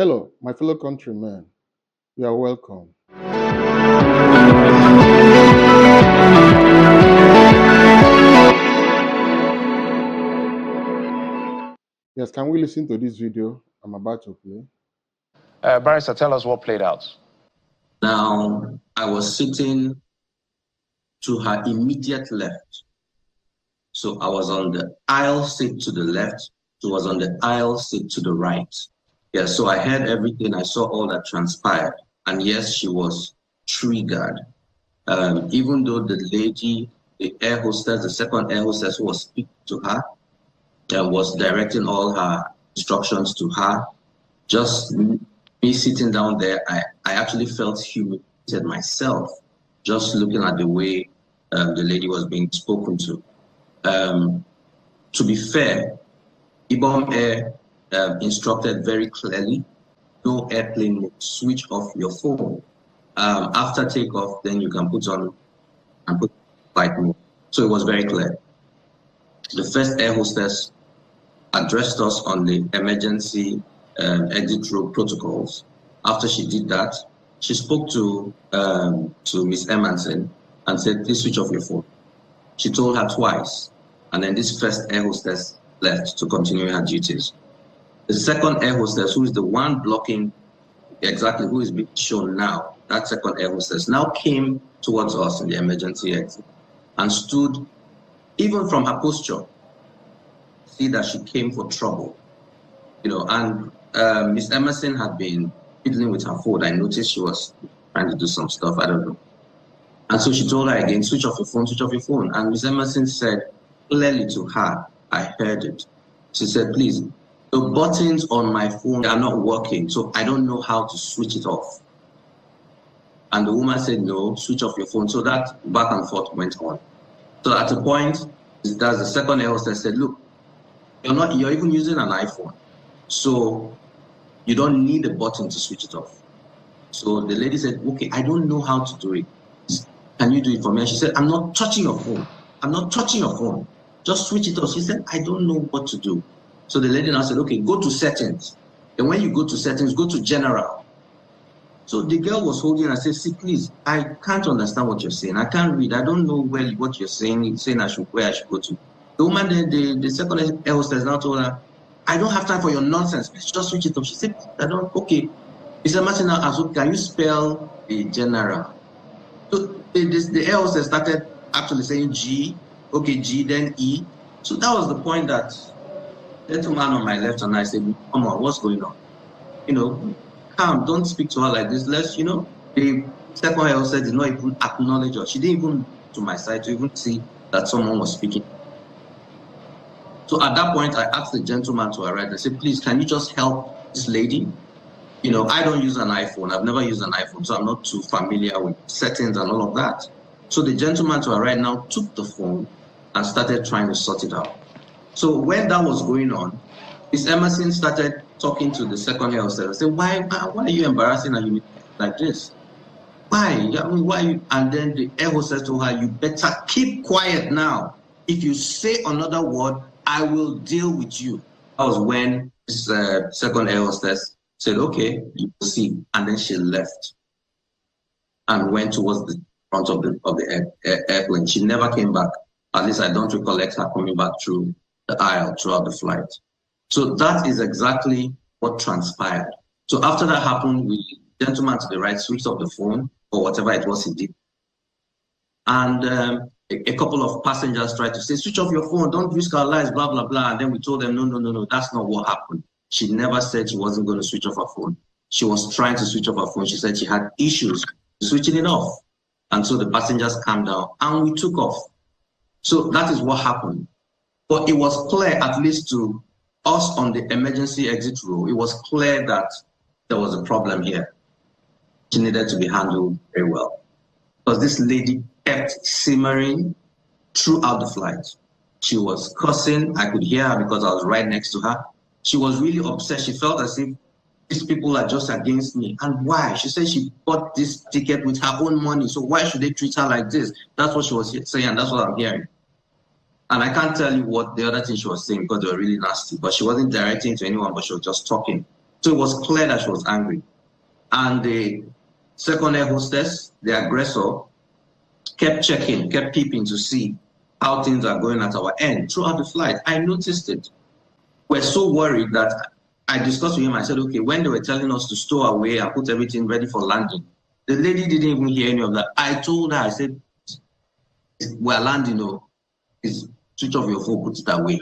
Hello, my fellow countrymen. You are welcome. Yes, can we listen to this video I'm about to play? Barrister, tell us what played out. Now, I was sitting to her immediate left. So I was on the aisle seat to the left. She was on the aisle seat to the right. Yeah, so I heard everything. I saw all that transpired. And yes, she was triggered. Even though the lady, the air hostess, the second air hostess who was speaking to her, was directing all her instructions to her, just me sitting down there, I actually felt humiliated myself, just looking at the way the lady was being spoken to. To be fair, IBOM Air instructed very clearly, no airplane mode, switch off your phone. After takeoff, then you can put on and put flight mode. So it was very clear. The first air hostess addressed us on the emergency exit row protocols. After she did that, she spoke to Miss Emmason and said, please switch off your phone. She told her twice, and then this first air hostess left to continue her duties. The second air hostess, who is the one blocking exactly who is being shown now, that second air hostess now came towards us in the emergency exit and stood, even from her posture, see that she came for trouble, and Miss Emmason had been fiddling with her phone. I noticed she was trying to do some stuff, I don't know. And so she told her again, switch off your phone, switch off your phone. And Miss Emmason said clearly to her, I heard it. She said, please, the buttons on my phone are not working, so I don't know how to switch it off. And the woman said, no, switch off your phone. So that back and forth went on. So at a point, that's the second air hostess said, look, you're even using an iPhone, so you don't need a button to switch it off. So the lady said, okay, I don't know how to do it. Can you do it for me? And she said, I'm not touching your phone. I'm not touching your phone. Just switch it off. She said, I don't know what to do. So the lady now said, okay, go to settings. And when you go to settings, go to general. So the girl was holding and said, see, please, I can't understand what you're saying. I can't read. I don't know what you're saying. It's saying where I should go to. The woman, the second air hostess now told her, I don't have time for your nonsense. Please just switch it off. She said, I don't, okay. Mr. Martin now asked, okay, can you spell the general? So the air hostess started actually saying G, okay, G, then E. So that was the point that the gentleman on my left and I said, come on, what's going on? Calm, don't speak to her like this. Let's, the second air hostess did not even acknowledge her. She didn't even to my side to even see that someone was speaking. So at that point, I asked the gentleman to arrive. I said, please, can you just help this lady? I don't use an iPhone. I've never used an iPhone, so I'm not too familiar with settings and all of that. So the gentleman to arrive now took the phone and started trying to sort it out. So when that was going on, Miss Emmason started talking to the second air hostess. I said, why are you embarrassing her like this? Why? Why? And then the air hostess told her, you better keep quiet now. If you say another word, I will deal with you. That was when this second air hostess said, okay, you will see. And then she left and went towards the front of the airplane. She never came back. At least I don't recollect her coming back through the aisle throughout the flight. So that is exactly what transpired. So after that happened, the gentleman to the right switched off the phone or whatever it was he did. And a couple of passengers tried to say, switch off your phone, don't risk our lives, blah, blah, blah. And then we told them, no, that's not what happened. She never said she wasn't going to switch off her phone. She was trying to switch off her phone. She said she had issues switching it off. And so the passengers calmed down and we took off. So that is what happened. But it was clear, at least to us on the emergency exit row, it was clear that there was a problem here. She needed to be handled very well. Because this lady kept simmering throughout the flight. She was cursing. I could hear her because I was right next to her. She was really upset. She felt as if these people are just against me. And why? She said she bought this ticket with her own money. So why should they treat her like this? That's what she was saying, and that's what I'm hearing. And I can't tell you what the other thing she was saying because they were really nasty. But she wasn't directing to anyone, but she was just talking. So it was clear that she was angry. And the second air hostess, the aggressor, kept checking, kept peeping to see how things are going at our end throughout the flight. I noticed it. We're so worried that I discussed with him. I said, okay, when they were telling us to stow away and put everything ready for landing, the lady didn't even hear any of that. I told her, I said, we're landing, switch off your phone, put it away.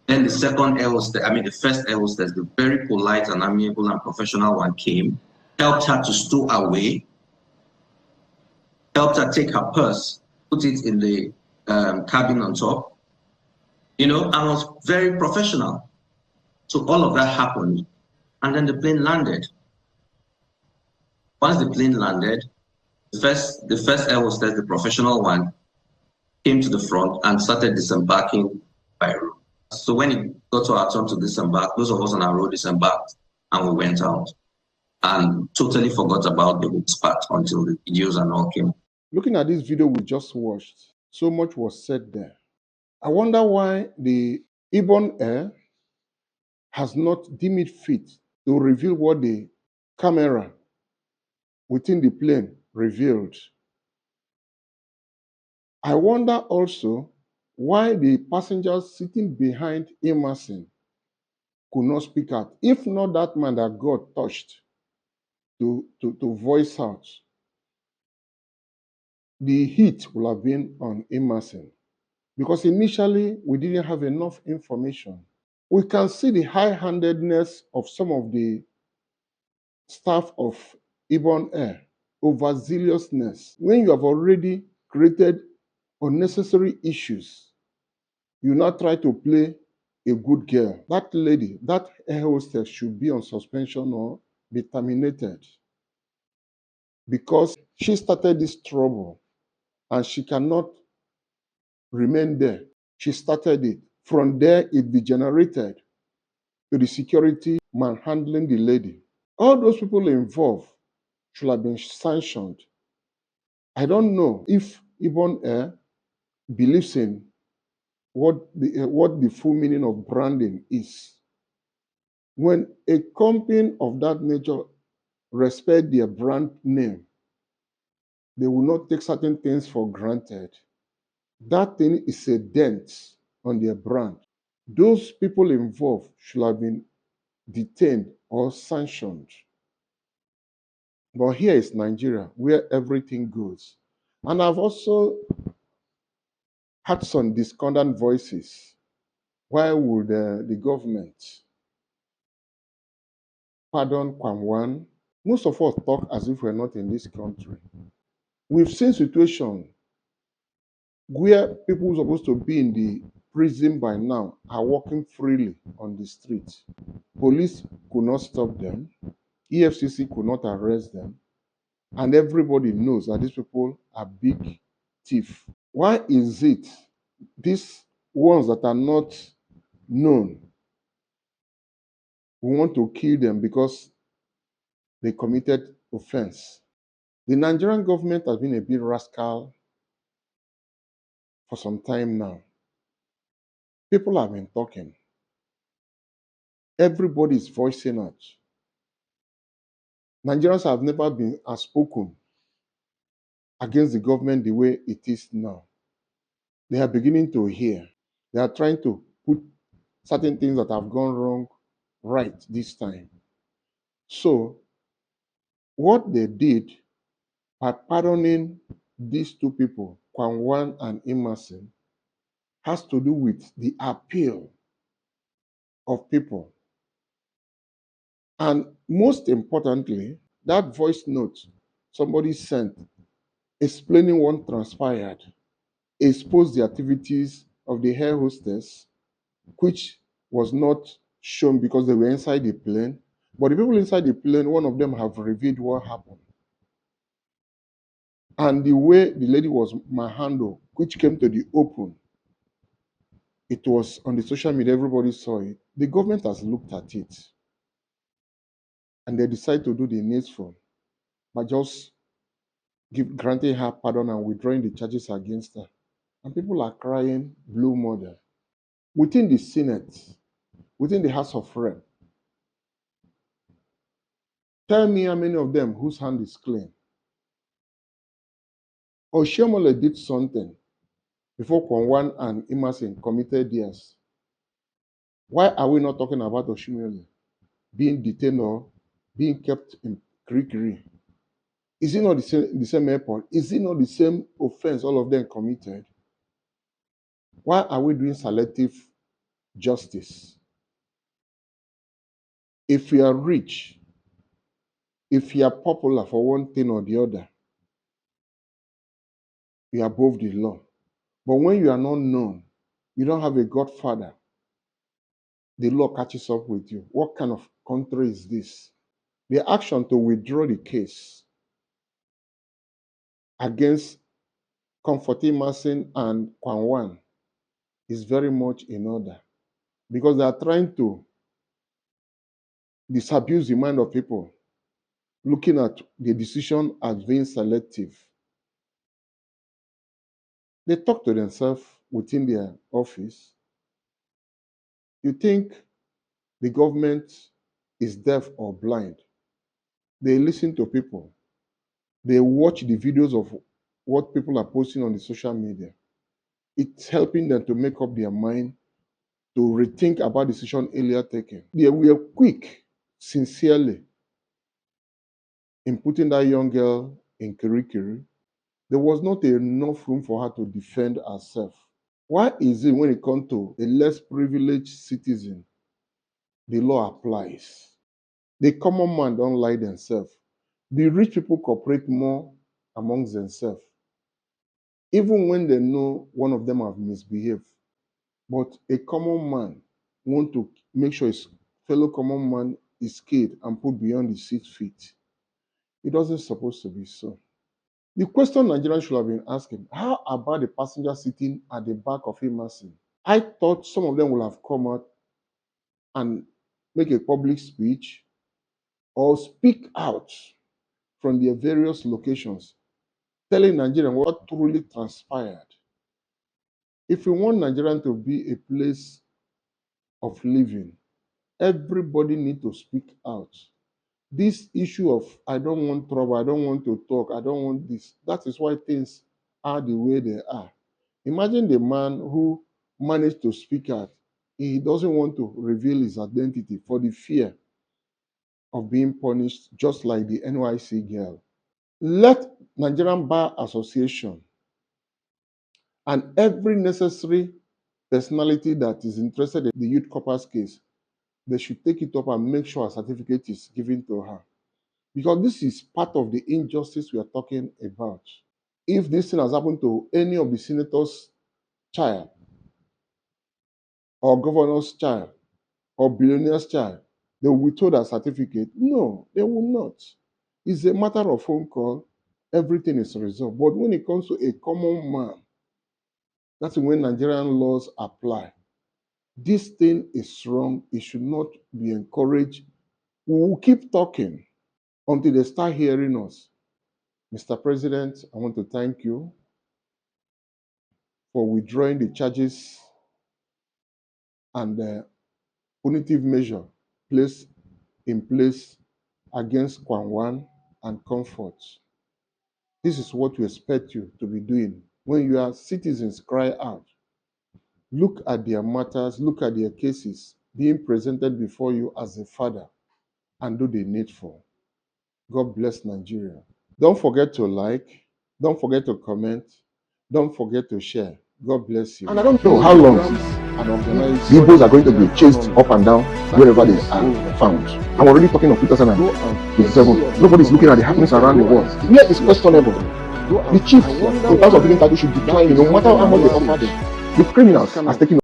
Then the second air hostess, the first air hostess, the very polite and amiable and professional one came, helped her to stow away, helped her take her purse, put it in the cabin on top, and was very professional. So all of that happened, and then the plane landed. Once the plane landed, the first air hostess, the professional one, came to the front and started disembarking by row. So when it got to our turn to disembark, those of us on our row disembarked and we went out and totally forgot about the hooks part until the videos and all came. Looking at this video we just watched, so much was said there. I wonder why the IBOM Air has not deemed it fit to reveal what the camera within the plane revealed. I wonder also why the passengers sitting behind Emmason could not speak out. If not that man that God touched to voice out, the heat will have been on Emmason. Because initially, we didn't have enough information. We can see the high-handedness of some of the staff of IBOM Air, overzealousness. When you have already created unnecessary issues, you now try to play a good girl. That lady, that air hostess should be on suspension or be terminated because she started this trouble and she cannot remain there. She started it. From there, it degenerated to the security man handling the lady. All those people involved should have been sanctioned. I don't know if IBOM Air believes in what the full meaning of branding is. When a company of that nature respect their brand name, they will not take certain things for granted. That thing is a dent on their brand. Those people involved should have been detained or sanctioned. But here is Nigeria, where everything goes. And I've also had some discordant voices. Why would the government pardon Kwamwan? Most of us talk as if we're not in this country. We've seen situations where people who are supposed to be in the prison by now are walking freely on the streets. Police could not stop them. EFCC could not arrest them. And everybody knows that these people are big thieves. Why is it these ones that are not known, we want to kill them because they committed offense? The Nigerian government has been a bit rascal for some time now. People have been talking. Everybody is voicing out. Nigerians have never been outspoken against the government the way it is now. They are beginning to hear. They are trying to put certain things that have gone wrong right this time. So, what they did by pardoning these two people, Kwamwan and Emmason, has to do with the appeal of people. And most importantly, that voice note somebody sent explaining what transpired exposed the activities of the air hostess, which was not shown because they were inside the plane. But the people inside the plane, one of them have revealed what happened. And the way the lady was manhandled, which came to the open, it was on the social media, everybody saw it. The government has looked at it. And they decided to do the needful by just granting her pardon and withdrawing the charges against her. And people are crying blue murder. Within the Senate, within the House of Rep, Tell me how many of them whose hand is clean. Oshomole did something before Kwanwan and Emmason committed theirs. Why are we not talking about Oshomole being detained or being kept in Kirikiri? Is it not the same airport? Is it not the same offense all of them committed? Why are we doing selective justice? If you are rich, if you are popular for one thing or the other, you are above the law. But when you are not known, you don't have a godfather, the law catches up with you. What kind of country is this? The action to withdraw the case against Comfort Emmason and Kwanwan is very much in order because they are trying to disabuse the mind of people, looking at the decision as being selective. They talk to themselves within their office. You think the government is deaf or blind? They listen to people. They watch the videos of what people are posting on the social media. It's helping them to make up their mind to rethink about the decision earlier taken. They were quick, sincerely, in putting that young girl in Kirikiri. There was not enough room for her to defend herself. Why is it when it comes to a less privileged citizen, the law applies? The common man don't lie themselves. The rich people cooperate more amongst themselves, even when they know one of them have misbehaved. But a common man want to make sure his fellow common man is killed and put beyond the 6 feet. It doesn't supposed to be so. The question Nigerians should have been asking, how about the passenger sitting at the back of Emmason? I thought some of them would have come out and make a public speech or speak out from their various locations, telling Nigerians what truly transpired. If we want Nigeria to be a place of living, everybody needs to speak out. This issue of I don't want trouble, I don't want to talk, I don't want this, that is why things are the way they are. Imagine the man who managed to speak out. He doesn't want to reveal his identity for the fear of being punished, just like the NYC girl. Let Nigerian Bar Association and every necessary personality that is interested in the youth corpus case, they should take it up and make sure a certificate is given to her. Because this is part of the injustice we are talking about. If this thing has happened to any of the senator's child, or governor's child, or billionaire's child, they will withhold a certificate. No, they will not. It's a matter of phone call. Everything is resolved. But when it comes to a common man, that's when Nigerian laws apply. This thing is wrong. It should not be encouraged. We will keep talking until they start hearing us. Mr. President, I want to thank you for withdrawing the charges and the punitive measure placed in place against Kwanwan and Comfort. This is what we expect you to be doing. When your citizens cry out, look at their matters, look at their cases being presented before you as a father and do the needful. God bless Nigeria. Don't forget to like, don't forget to comment, don't forget to share. God bless you. And I don't know how long the Igbos are going to be chased up and down wherever they are found. I'm already talking of 2027. Nobody's looking at the happenings around the world. Here is questionable. The chief, in terms of giving title, should decline, no matter how much they offer them. The criminals are taking